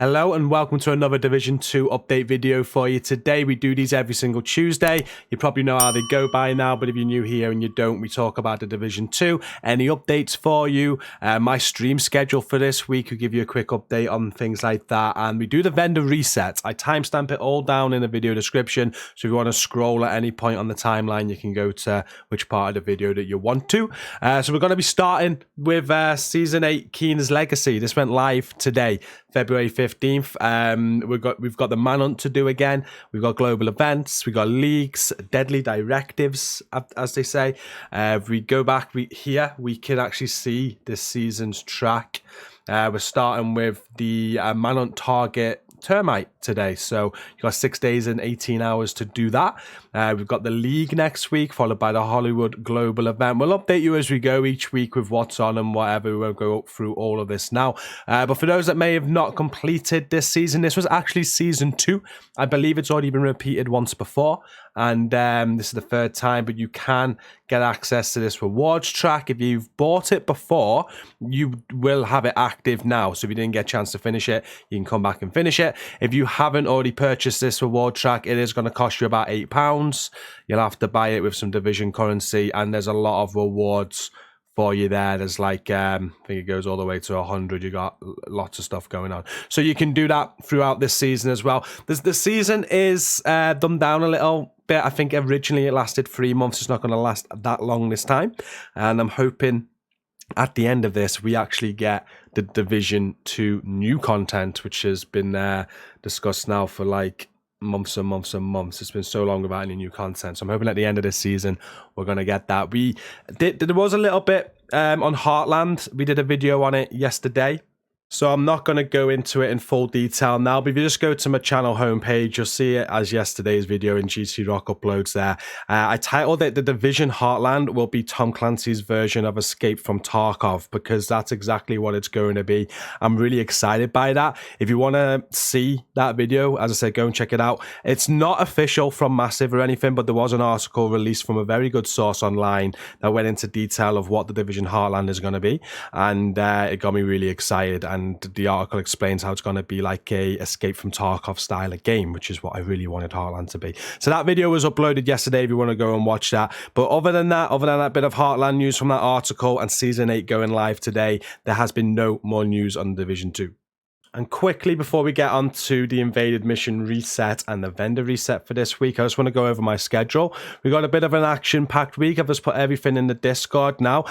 Hello and welcome to another Division 2 update video for you. Today we do these every single Tuesday. You probably know how they go by now, but if you're new here and you don't, we talk about the Division 2. Any updates for you? My stream schedule for this week, we give you a quick update on things like that. And we do the vendor resets. I timestamp it all down in the video description. So if you want to scroll at any point on the timeline, you can go to which part of the video that you want to. So we're going to be starting with Season 8 Keen's Legacy. This went live today, February 15th. We've got the manhunt to do again. We've got global events. We've got leagues, deadly directives, as they say. If we go back here, we can actually see this season's track. We're starting with the manhunt target termite today, so you've got 6 days and 18 hours to do that. We've got the league next week, followed by the Hollywood global event. We'll update you as we go each week with what's on and whatever. We won't go through all of this now, but for those that may have not completed this season, this was actually season 2. I believe it's already been repeated once before, and this is the third time, but you can get access to this rewards track. If you've bought it before, you will have it active now, so if you didn't get a chance to finish it, you can come back and finish it. If you haven't already purchased this reward track, it is going to cost you about £8. You'll have to buy it with some division currency, and there's a lot of rewards for you there. There's like I think it goes all the way to 100. You got lots of stuff going on, so you can do that throughout this season as well. The season is dumbed down a little bit. I think originally it lasted 3 months. It's not going to last that long this time, and I'm hoping at the end of this we actually get the Division 2 new content, which has been discussed now for like months and months and months. It's been so long without any new content, so I'm hoping at the end of this season we're going to get that. There was a little bit on Heartland. We did a video on it yesterday, so I'm not going to go into it in full detail now, but if you just go to my channel homepage, you'll see it as yesterday's video in GCROCK uploads there. I titled it, The Division Heartland will be Tom Clancy's version of Escape from Tarkov, because that's exactly what it's going to be. I'm really excited by that. If you want to see that video, as I said, go and check it out. It's not official from Massive or anything, but there was an article released from a very good source online that went into detail of what the Division Heartland is going to be, and it got me really excited. And the article explains how it's going to be like a Escape from Tarkov style of game, which is what I really wanted Heartland to be. So that video was uploaded yesterday if you want to go and watch that. But other than that bit of Heartland news from that article and Season 8 going live today, there has been no more news on Division 2. And quickly, before we get on to the invaded mission reset and the vendor reset for this week, I just want to go over my schedule. We got a bit of an action-packed week. I've just put everything in the Discord now.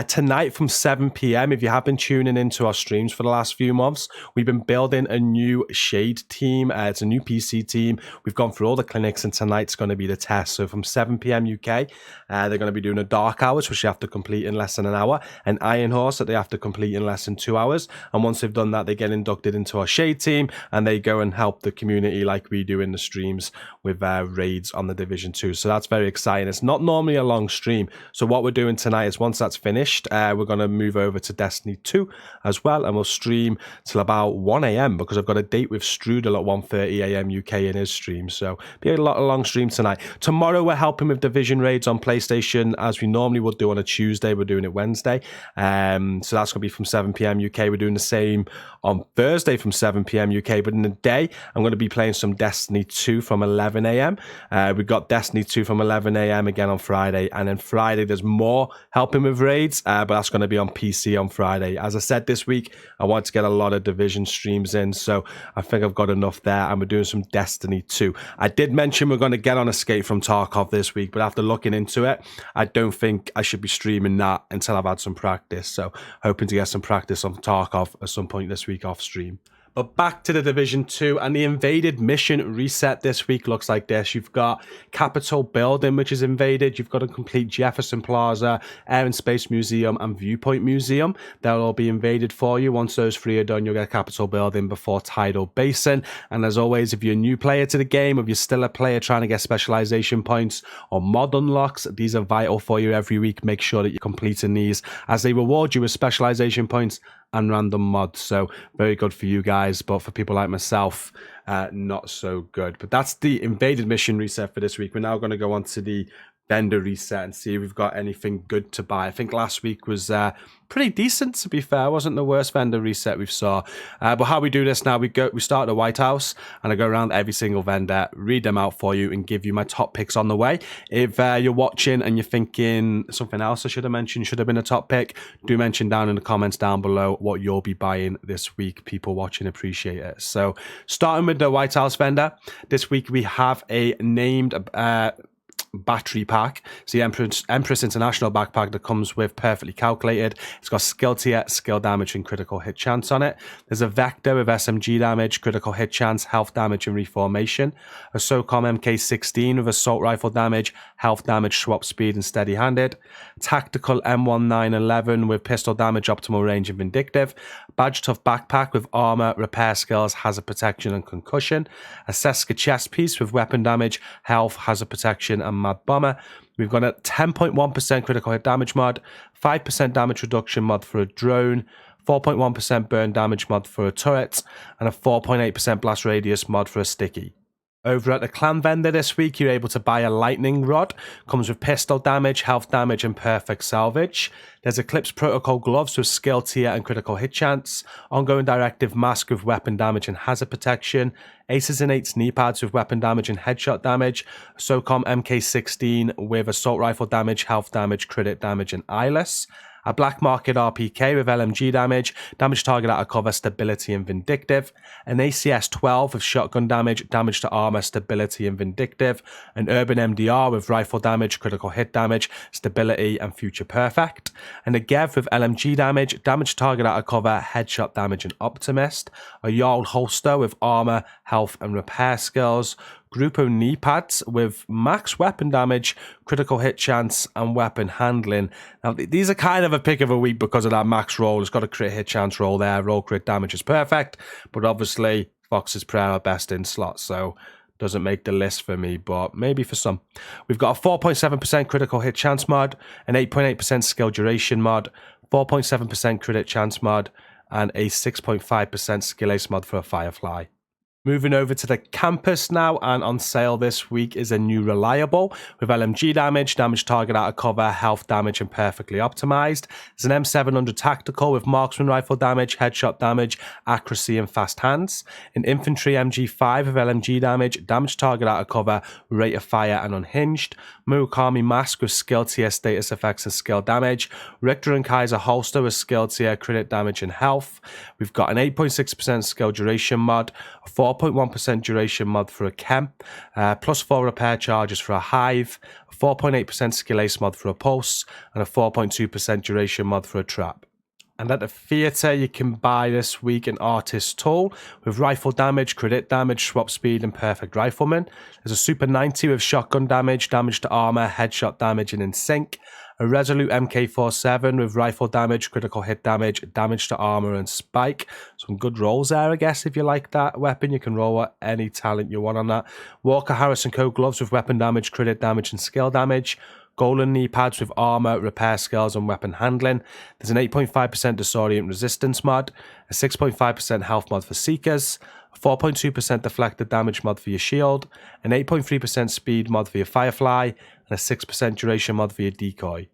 Tonight from 7 p.m, if you have been tuning into our streams for the last few months, we've been building a new Shade team. It's a new PC team. We've gone through all the clinics, and tonight's going to be the test. So from 7 p.m. UK, they're going to be doing a Dark Hours, which you have to complete in less than an hour, an Iron Horse that they have to complete in less than 2 hours. And once they've done that, they get inducted into our Shade team, and they go and help the community like we do in the streams with raids on the Division 2. So that's very exciting. It's not normally a long stream, so what we're doing tonight is once that's finished, we're going to move over to Destiny 2 as well, and we'll stream till about 1 a.m. because I've got a date with Strudel at 1:30 a.m. UK in his stream, so be a long stream tonight. Tomorrow we're helping with Division raids on PlayStation as we normally would do on a Tuesday. We're doing it Wednesday, so that's going to be from 7 p.m. UK. We're doing the same on Thursday from 7 p.m. UK, but in the day I'm going to be playing some Destiny 2 from 11 a.m. We've got Destiny 2 from 11 a.m. again on Friday, and then Friday there's more helping with raids, but that's going to be on PC on Friday. As I said, this week I want to get a lot of Division streams in, so I think I've got enough there, and we're doing some Destiny 2. I did mention we're going to get on Escape from Tarkov this week, but after looking into it, I don't think I should be streaming that until I've had some practice, so hoping to get some practice on Tarkov at some point this week off stream. But back to the Division 2, and the invaded mission reset this week looks like this. You've got Capitol Building, which is invaded. You've got to complete Jefferson Plaza, Air and Space Museum, and Viewpoint Museum. They'll all be invaded for you. Once those 3 are done, you'll get Capitol Building before Tidal Basin. And as always, if you're a new player to the game, if you're still a player trying to get specialization points or mod unlocks, these are vital for you every week. Make sure that you're completing these, as they reward you with specialization points and random mods. So very good for you guys, but for people like myself, not so good. But that's the invaded mission reset for this week. We're now going to go on to the vendor reset and see if we've got anything good to buy. I think last week was pretty decent, to be fair. It wasn't the worst vendor reset we've saw. But how we do this now, we start at the White House, and I go around every single vendor, read them out for you, and give you my top picks on the way. If you're watching and you're thinking something else I should have mentioned should have been a top pick, do mention down in the comments down below what you'll be buying this week. People watching appreciate it. So starting with the White House vendor, this week we have a named battery pack. It's the Empress International backpack that comes with Perfectly Calculated. It's got skill tier, skill damage, and critical hit chance on it. There's a Vector with SMG damage, critical hit chance, health damage, and reformation. A SOCOM MK16 with assault rifle damage, health damage, swap speed, and steady-handed. Tactical M1911 with pistol damage, optimal range, and vindictive. Badge Tough backpack with armor, repair skills, hazard protection, and concussion. A Seska chest piece with weapon damage, health, hazard protection, and Mad Bomber. We've got a 10.1% critical hit damage mod, 5% damage reduction mod for a drone, 4.1% burn damage mod for a turret, and a 4.8% blast radius mod for a sticky. Over at the clan vendor this week, you're able to buy a lightning rod. Comes with pistol damage, health damage, and perfect salvage. There's Eclipse Protocol gloves with skill tier and critical hit chance. Ongoing directive mask with weapon damage and hazard protection. Aces and Eights knee pads with weapon damage and headshot damage. SOCOM MK16 with assault rifle damage, health damage, crit damage, and eyeless. A Black Market RPK with LMG damage, damage target out of cover, stability, and vindictive. An ACS-12 with shotgun damage, damage to armor, stability, and vindictive. An Urban MDR with rifle damage, critical hit damage, stability, and future perfect. And a Gev with LMG damage, damage target out of cover, headshot damage, and optimist. A Jarl holster with armor, health, and repair skills. Grupo knee pads with max weapon damage, critical hit chance, and weapon handling. Now, these are kind of a pick of a week because of that max roll. It's got a crit hit chance roll there. Roll crit damage is perfect, but obviously Fox's Prayer are best in slots, so doesn't make the list for me, but maybe for some. We've got a 4.7% critical hit chance mod, an 8.8% skill duration mod, 4.7% crit hit chance mod, and a 6.5% skill ace mod for a Firefly. Moving over to the campus now, and on sale this week is a new reliable with LMG damage, damage target out of cover, health damage, and perfectly optimized. There's an M700 tactical with marksman rifle damage, headshot damage, accuracy, and fast hands. An infantry MG5 with LMG damage, damage target out of cover, rate of fire, and unhinged. Murakami mask with skill tier, status effects, and skill damage. Richter and Kaiser holster with skill tier, crit damage, and health. We've got an 8.6% skill duration mod, a 4.1% duration mod for a Chem, plus 4 repair charges for a Hive, a 4.8% skill ace mod for a Pulse, and a 4.2% duration mod for a Trap. And at the theatre, you can buy this week an Artist Tool with rifle damage, crit damage, swap speed, and perfect rifleman. There's a Super 90 with shotgun damage, damage to armor, headshot damage, and in sync. A Resolute MK47 with rifle damage, critical hit damage, damage to armor, and spike. Some good rolls there, I guess, if you like that weapon. You can roll any talent you want on that. Walker Harris & Co. gloves with weapon damage, crit damage, and skill damage. Golden knee pads with armor, repair skills, and weapon handling. There's an 8.5% disorient resistance mod, a 6.5% health mod for seekers, a 4.2% deflected damage mod for your shield, an 8.3% speed mod for your Firefly, and a 6% duration mod for your decoy.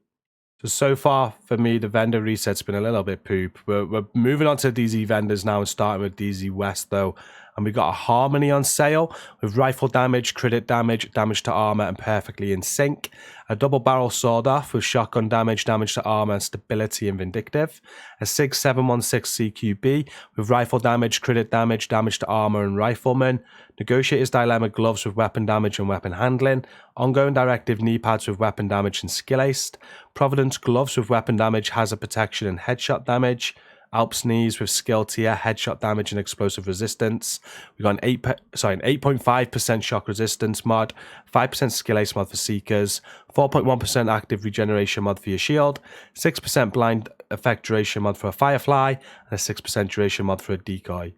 So far for me, the vendor reset's been a little bit poop. We're moving on to DZ vendors now and starting with DZ West though. And we got a Harmony on sale with rifle damage, crit damage, damage to armor, and perfectly in sync. A double barrel sword off with shotgun damage, damage to armor, and stability and vindictive. A SIG 716 CQB with rifle damage, crit damage, damage to armor, and rifleman. Negotiator's Dilemma gloves with weapon damage and weapon handling. Ongoing directive knee pads with weapon damage and skill aced. Providence gloves with weapon damage, hazard protection, and headshot damage. Alps knees with skill tier, headshot damage, and explosive resistance. We've got an 8.5% shock resistance mod, 5% skill ace mod for seekers, 4.1% active regeneration mod for your shield, 6% blind effect duration mod for a Firefly, and a 6% duration mod for a decoy.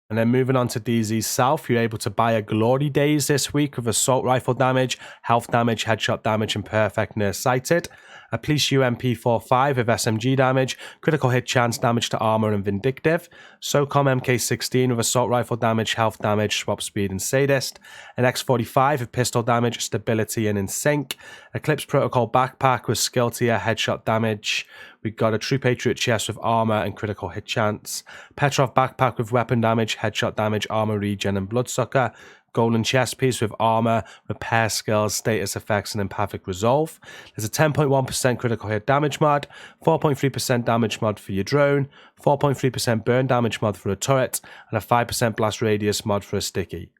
And then moving on to DZ South, you're able to buy a Glory Days this week with assault rifle damage, health damage, headshot damage, and perfect near sighted. a Police UMP45 with SMG damage, critical hit chance, damage to armor and vindictive, SOCOM MK16 with assault rifle damage, health damage, swap speed and sadist, an X45 with pistol damage, stability and in sync, Eclipse Protocol backpack with skill tier, headshot damage. We got a True Patriot chest with armor and critical hit chance, Petrov backpack with weapon damage, headshot damage, armor regen and bloodsucker, golden chest piece with armor, repair skills, status effects, and empathic resolve. There's a 10.1% critical hit damage mod, 4.3% damage mod for your drone, 4.3% burn damage mod for a turret, and a 5% blast radius mod for a sticky.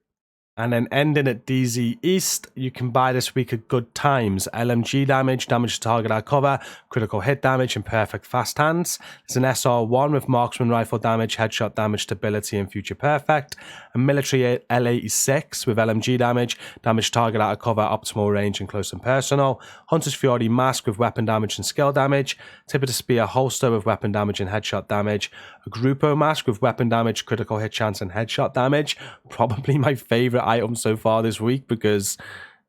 And then ending at DZ East, you can buy this week at good times. LMG damage, damage to target out cover, critical hit damage, and perfect fast hands. There's an SR1 with marksman rifle damage, headshot damage, stability, and future perfect. A military L86 with LMG damage, damage to target out cover, optimal range, and close and personal. Hunter's Fury mask with weapon damage and skill damage. Tip of the spear holster with weapon damage and headshot damage. A Grupo mask with weapon damage, critical hit chance, and headshot damage. Probably my favorite item so far this week because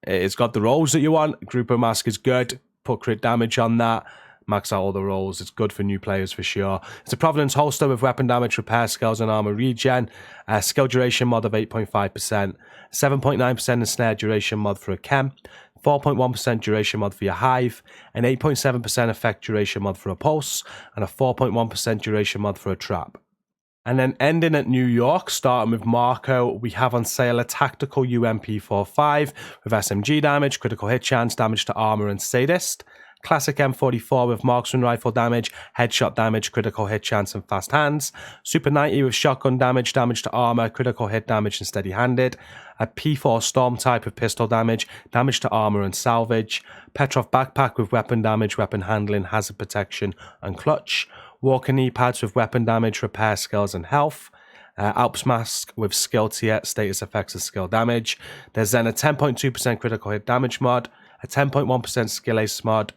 it's got the rolls that you want. Grupo mask is good. Put crit damage on that. Max out all the rolls. It's good for new players for sure. It's a Providence holster with weapon damage, repair skills, and armor regen. Skill duration mod of 8.5%. 7.9% ensnare duration mod for a chem. 4.1% duration mod for your hive, an 8.7% effect duration mod for a pulse, and a 4.1% duration mod for a trap. And then ending at New York, starting with Marco, we have on sale a tactical UMP45 with SMG damage, critical hit chance, damage to armor, and sadist. Classic M44 with marksman rifle damage, headshot damage, critical hit chance, and fast hands. Super 90 with shotgun damage, damage to armor, critical hit damage, and steady-handed. A P4 storm type with pistol damage, damage to armor, and salvage. Petrov backpack with weapon damage, weapon handling, hazard protection, and clutch. Walker knee pads with weapon damage, repair skills, and health. Alps mask with skill tier, status effects, and skill damage. There's then a 10.2% critical hit damage mod, a 10.1% skill ace mod,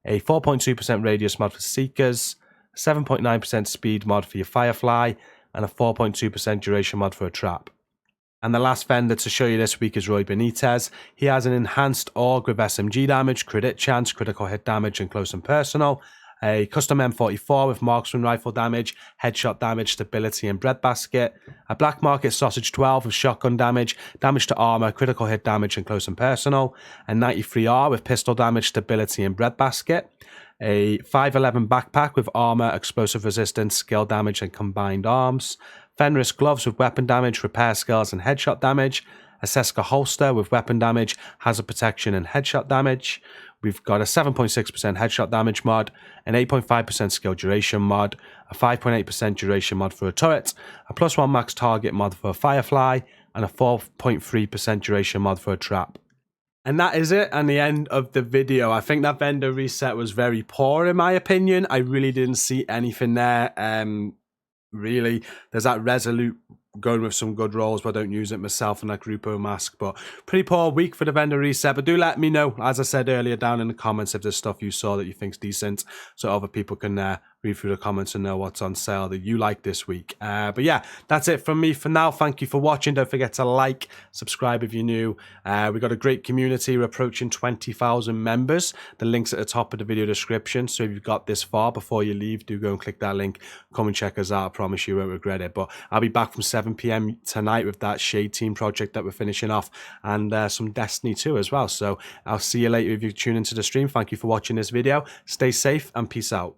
a 4.2% radius mod for Seekers, 7.9% speed mod for your Firefly, and a 4.2% duration mod for a Trap. And the last vendor to show you this week is Roy Benitez. He has an enhanced AUG with SMG damage, crit hit chance, critical hit damage, and close and personal. A custom M44 with marksman rifle damage, headshot damage, stability, and breadbasket. A black market sausage 12 with shotgun damage, damage to armor, critical hit damage, and close and personal. A 93R with pistol damage, stability, and breadbasket. A 511 backpack with armor, explosive resistance, skill damage, and combined arms. Fenris gloves with weapon damage, repair skills, and headshot damage. A Seska holster with weapon damage, hazard protection, and headshot damage. We've got a 7.6% headshot damage mod, an 8.5% skill duration mod, a 5.8% duration mod for a turret, a +1 max target mod for a Firefly, and a 4.3% duration mod for a trap. And that is it, and the end of the video. I think that vendor reset was very poor in my opinion. I really didn't see anything there. Really, there's that Resolute going with some good rolls, but I don't use it myself, and that Grupo mask. But pretty poor week for the vendor reset. But do let me know, as I said earlier, down in the comments if there's stuff you saw that you think's decent, so other people can read through the comments and know what's on sale that you like this week. But yeah, that's it from me for now. Thank you for watching. Don't forget to like, subscribe if you're new. We've got a great community. We're approaching 20,000 members. The link's at the top of the video description. So if you've got this far before you leave, do go and click that link. Come and check us out. I promise you won't regret it. But I'll be back from 7 PM tonight with that Shade Team project that we're finishing off, and some Destiny 2 as well. So I'll see you later if you tune into the stream. Thank you for watching this video. Stay safe and peace out.